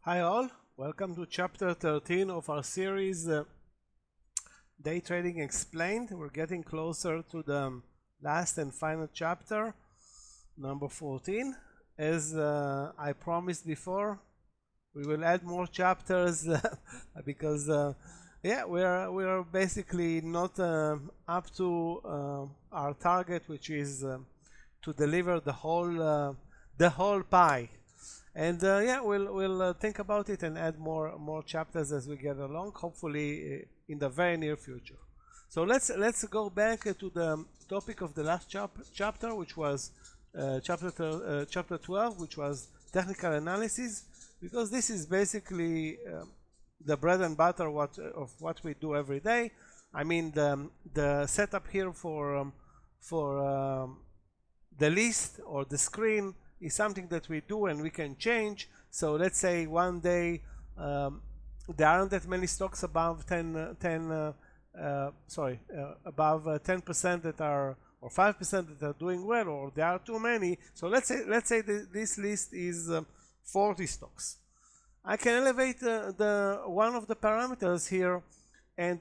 Hi all, welcome to chapter 13 of our series Day Trading Explained. We're getting closer to the last and final chapter, number 14. As I promised before, we will add more chapters because we are basically not up to our target, which is to deliver the whole pie. And we'll think about it and add more chapters as we get along, hopefully in the very near future. So let's go back to the topic of the last chapter, which was chapter 12, which was technical analysis, because this is basically the bread and butter of what we do every day. I mean, the setup here for the list or the screen is something that we do and we can change. So let's say one day there aren't that many stocks above 10% that are, or 5% that are doing well, or there are too many. So let's say this list is 40 stocks. I can elevate one of the parameters here and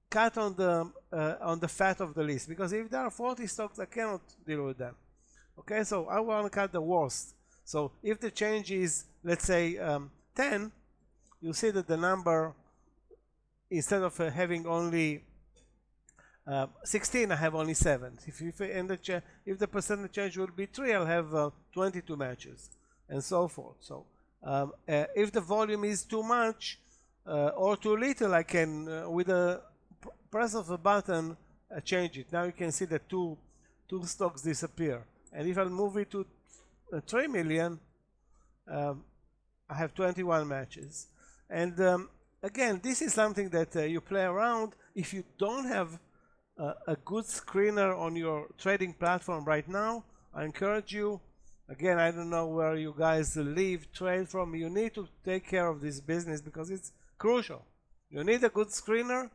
cut on the fat of the list, because if there are 40 stocks, I cannot deal with them. Okay, so I want to cut the worst. So if the change is, let's say, 10, you see that the number, instead of having only 16, I have only 7. If the percentage change will be 3, I'll have 22 matches, and so forth. So if the volume is too much or too little, I can, with a press of a button, change it. Now you can see that two stocks disappear. And if I move it to 3 million, I have 21 matches. And again, this is something that you play around. If you don't have a good screener on your trading platform right now, I encourage you, again, I don't know where you guys live, trade from, you need to take care of this business because it's crucial. You need a good screener,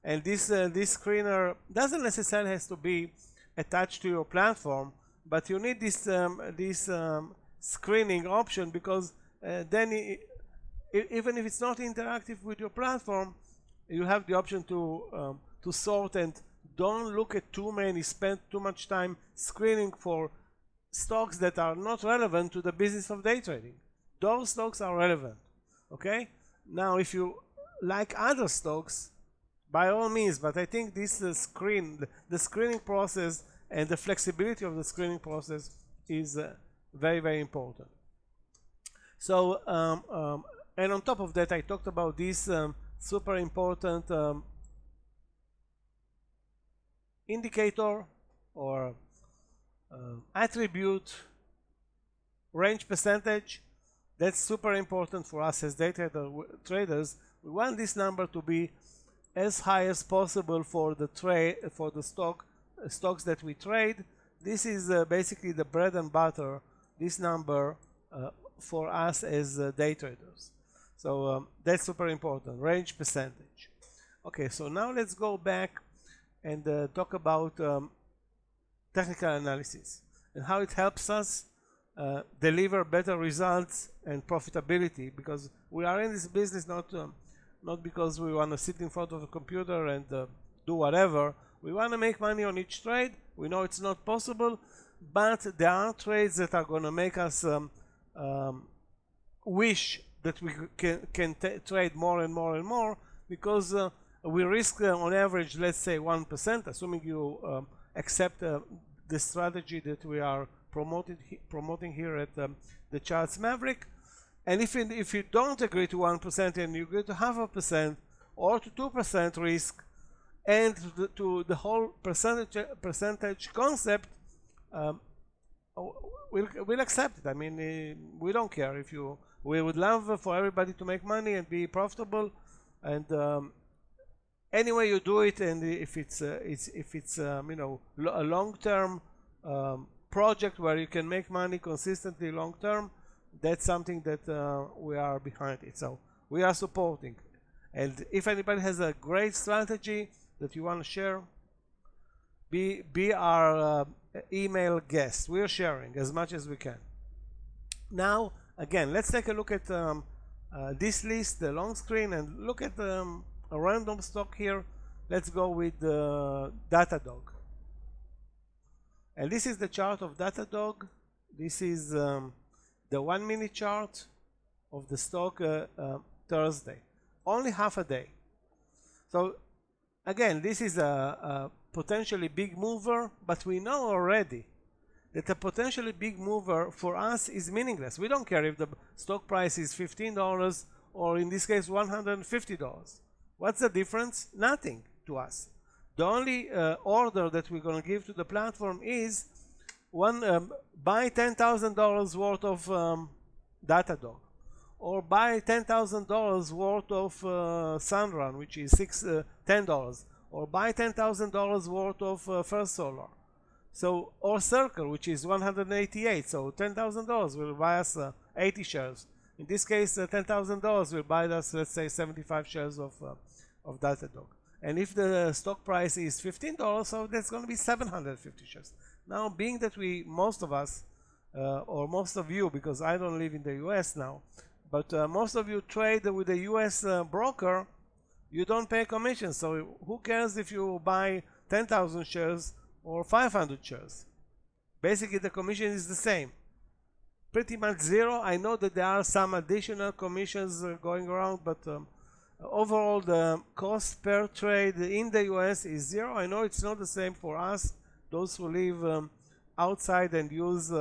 and this screener doesn't necessarily have to be attached to your platform, but you need this screening option, because then even if it's not interactive with your platform, you have the option to sort and don't look at too many, spend too much time screening for stocks that are not relevant to the business of day trading. Those stocks are relevant. Okay? Now, if you like other stocks, by all means, but I think this the screening process and the flexibility of the screening process is very, very important. So, and on top of that, I talked about this super important indicator or attribute, range percentage. That's super important for us as day traders. We want this number to be as high as possible for the stocks that we trade. This is basically the bread and butter, this number for us as day traders. So that's super important, range percentage. Okay, so now let's go back and talk about technical analysis and how it helps us deliver better results and profitability, because we are in this business not because we want to sit in front of a computer and do whatever. We want to make money on each trade. We know it's not possible, but there are trades that are going to make us wish that we can trade more and more and more, because we risk on average, let's say 1%, assuming you accept the strategy that we are promoting here at the Charts Maverick. And if you don't agree to 1% and you go to 0.5% or to 2% risk, and to the whole percentage concept, we'll accept it. I mean, we don't care. We would love for everybody to make money and be profitable, and any way you do it, and if it's a long-term project where you can make money consistently long-term, that's something that we are behind it. So we are supporting. And if anybody has a great strategy that you want to share, be our email guest. We're sharing as much as we can. Now, again, let's take a look at this list, the long screen, and look at a random stock here. Let's go with Datadog. And this is the chart of Datadog. This is the 1 minute chart of the stock Thursday. Only half a day. So again, this is a potentially big mover, but we know already that a potentially big mover for us is meaningless. We don't care if the stock price is $15 or in this case $150. What's the difference? Nothing to us. The only order that we're going to give to the platform is buy $10,000 worth of Datadog, or buy $10,000 worth of Sunrun, which is $10, or buy $10,000 worth of First Solar. So, or Circle, which is 188. So $10,000 will buy us 80 shares. In this case, $10,000 will buy us, let's say, 75 shares of Datadog. And if the stock price is $15, so that's going to be 750 shares. Now, being that most of us, or most of you, because I don't live in the US now, but most of you trade with a US broker, you don't pay commission. So who cares if you buy 10,000 shares or 500 shares? Basically, the commission is the same. Pretty much zero. I know that there are some additional commissions going around, but overall the cost per trade in the US is zero. I know it's not the same for us, those who live outside and use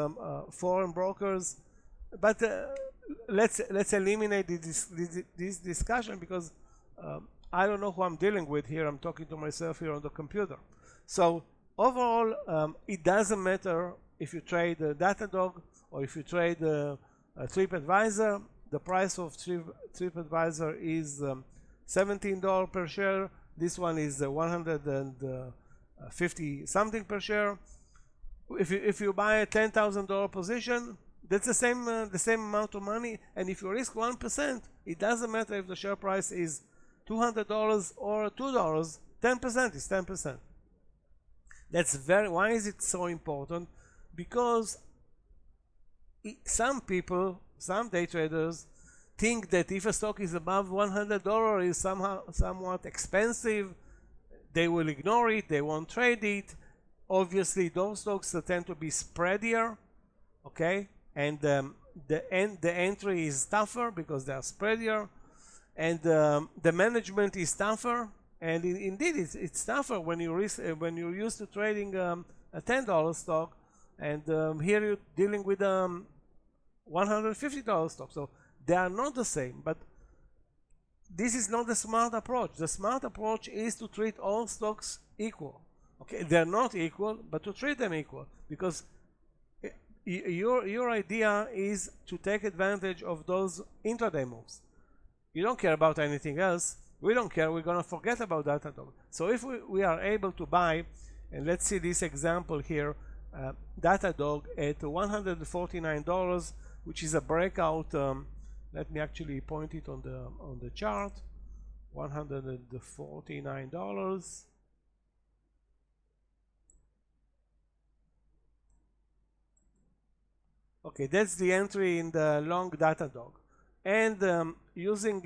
foreign brokers, but let's eliminate this discussion, because I don't know who I'm dealing with here. I'm talking to myself here on the computer. So overall, it doesn't matter if you trade Datadog or if you trade TripAdvisor. The price of TripAdvisor is $17 per share. This one is 150 something per share. If you buy a $10,000 position, that's the same amount of money. And if you risk 1%, it doesn't matter if the share price is $200 or $2. 10% is 10%. Why is it so important? Because some people, some day traders, think that if a stock is above $100, is somewhat expensive. They will ignore it. They won't trade it. Obviously, those stocks tend to be spreadier, okay? And the entry is tougher because they are spreadier, and the management is tougher. And indeed, it's tougher when you're used to trading a $10 stock, and here you're dealing with $150 stock. So they are not the same. But this is not the smart approach. The smart approach is to treat all stocks equal. Okay, they're not equal, but to treat them equal, because your idea is to take advantage of those intraday moves. You don't care about anything else. We don't care. We're going to forget about Datadog. So if we are able to buy, and let's see this example here, Datadog at $149, which is a breakout. Let me actually point it on the chart. $149. Okay, that's the entry in the long Datadog. And using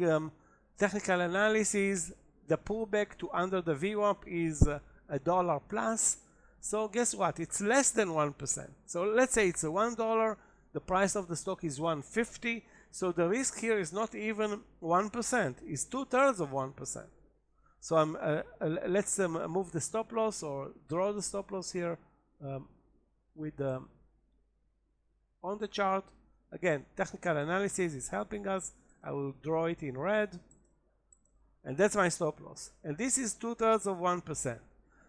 technical analysis, the pullback to under the VWAP is $1 plus. So guess what? It's less than 1%. So let's say it's $1. The price of the stock is $150. So the risk here is not even 1%. It's 2/3 of 1%. So let's move the stop loss, or draw the stop loss here with on the chart. Again, technical analysis is helping us. I will draw it in red, and that's my stop loss. And this is 2/3 of 1%.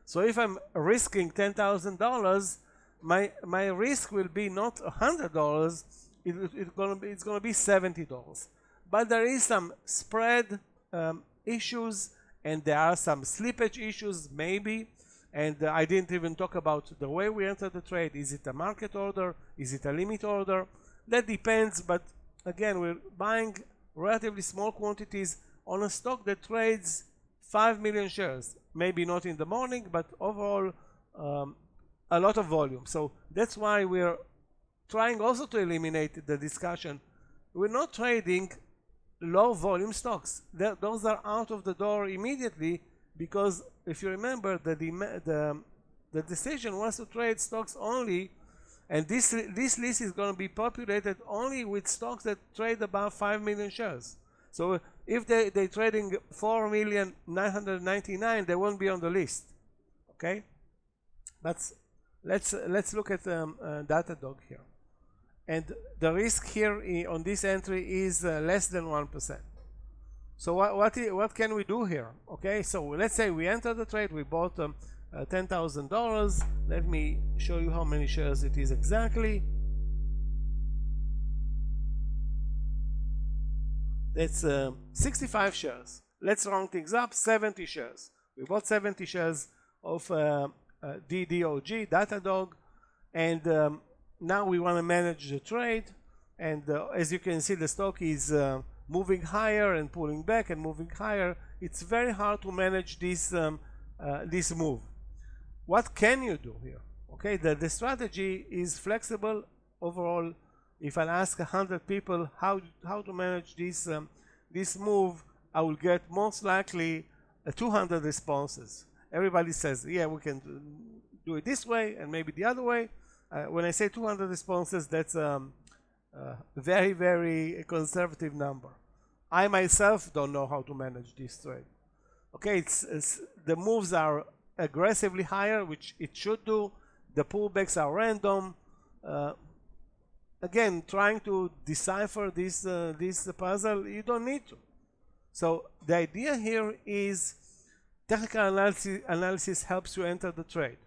So if I'm risking $10,000, my risk will be not $100. It's gonna be $70. But there is some spread issues, and there are some slippage issues maybe. And I didn't even talk about the way we enter the trade. Is it a market order? Is it a limit order? That depends, but again, we're buying relatively small quantities on a stock that trades 5 million shares. Maybe not in the morning, but overall a lot of volume. So that's why we're trying also to eliminate the discussion. We're not trading low volume stocks. Those are out of the door immediately, because if you remember, the decision was to trade stocks only, and this list is going to be populated only with stocks that trade above 5 million shares. So if they're trading 4,999,000, they won't be on the list. Okay, let's look at Datadog here, and the risk here on this entry is less than 1%. So what can we do here? Okay, so let's say we enter the trade, we bought $10,000. Let me show you how many shares it is exactly. That's 65 shares. Let's round things up, 70 shares. We bought 70 shares of DDOG, Datadog, and now we want to manage the trade. And as you can see, the stock is moving higher and pulling back and moving higher. It's very hard to manage this move. What can you do here? Okay, the strategy is flexible overall. If I ask 100 people how to manage this move, I will get most likely 200 responses. Everybody says, yeah, we can do it this way and maybe the other way. When I say 200 responses, that's a very, very conservative number. I myself don't know how to manage this trade. Okay, the moves are aggressively higher, which it should do. The pullbacks are random. Again, trying to decipher this puzzle, you don't need to. So the idea here is technical analysis helps you enter the trade.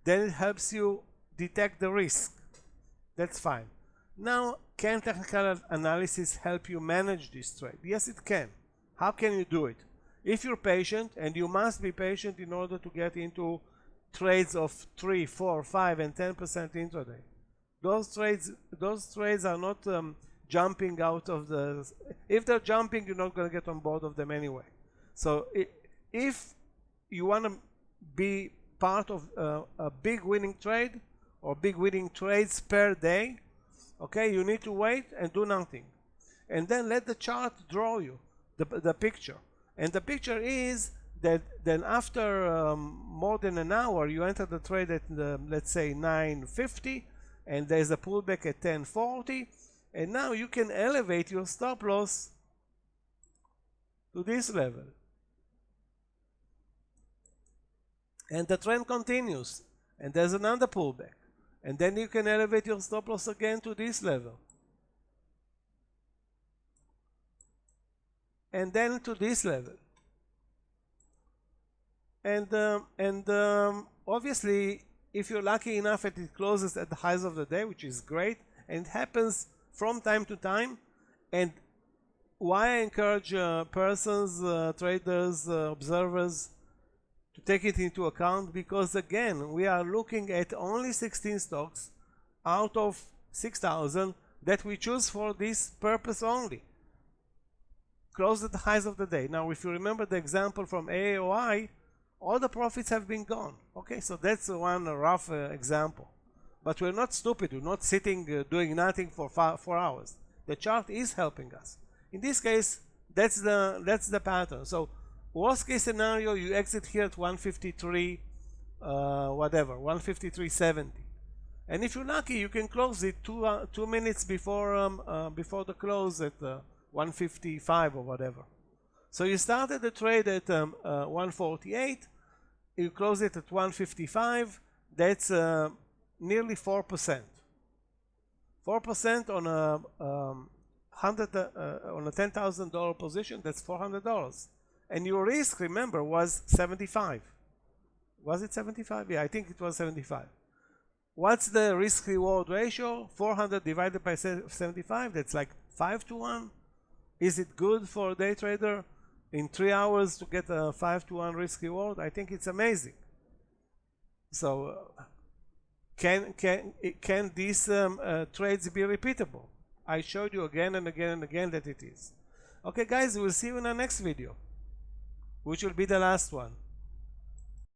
Then it helps you detect the risk. That's fine. Now, can technical analysis help you manage this trade? Yes, it can. How can you do it? If you're patient, and you must be patient in order to get into trades of 3, 4, 5, and 10% intraday. Those trades are not jumping out of the. If they're jumping, you're not going to get on board of them anyway. So if you want to be part of a big winning trade or big winning trades per day, okay, you need to wait and do nothing, and then let the chart draw you the picture. And the picture is that then after more than an hour, you enter the trade at let's say 9:50. And there's a pullback at 10:40, and now you can elevate your stop loss to this level, and the trend continues, and there's another pullback, and then you can elevate your stop loss again to this level, and then to this level, and obviously, if you're lucky enough that it closes at the highs of the day, which is great, and it happens from time to time. And why I encourage persons, traders, observers to take it into account, because again, we are looking at only 16 stocks out of 6,000 that we choose for this purpose only. Close at the highs of the day. Now, if you remember the example from AOI, all the profits have been gone. Okay, so that's one rough example. But we're not stupid. We're not sitting doing nothing for 4 hours. The chart is helping us. In this case, that's the pattern. So worst case scenario, you exit here at 153, whatever, 153.70. And if you're lucky, you can close it 2 minutes before the close at 155 or whatever. So you started the trade at 148, you close it at 155. That's nearly 4%. 4% on a $10,000 position. That's $400. And your risk, remember, was 75. Was it 75? Yeah, I think it was 75. What's the risk-reward ratio? 400 divided by 75. That's like 5 to 1. Is it good for a day trader in 3 hours to get a 5 to 1 risk reward? I think it's amazing. So can these trades be repeatable? I showed you again and again and again that it is. Okay guys, we'll see you in our next video, which will be the last one.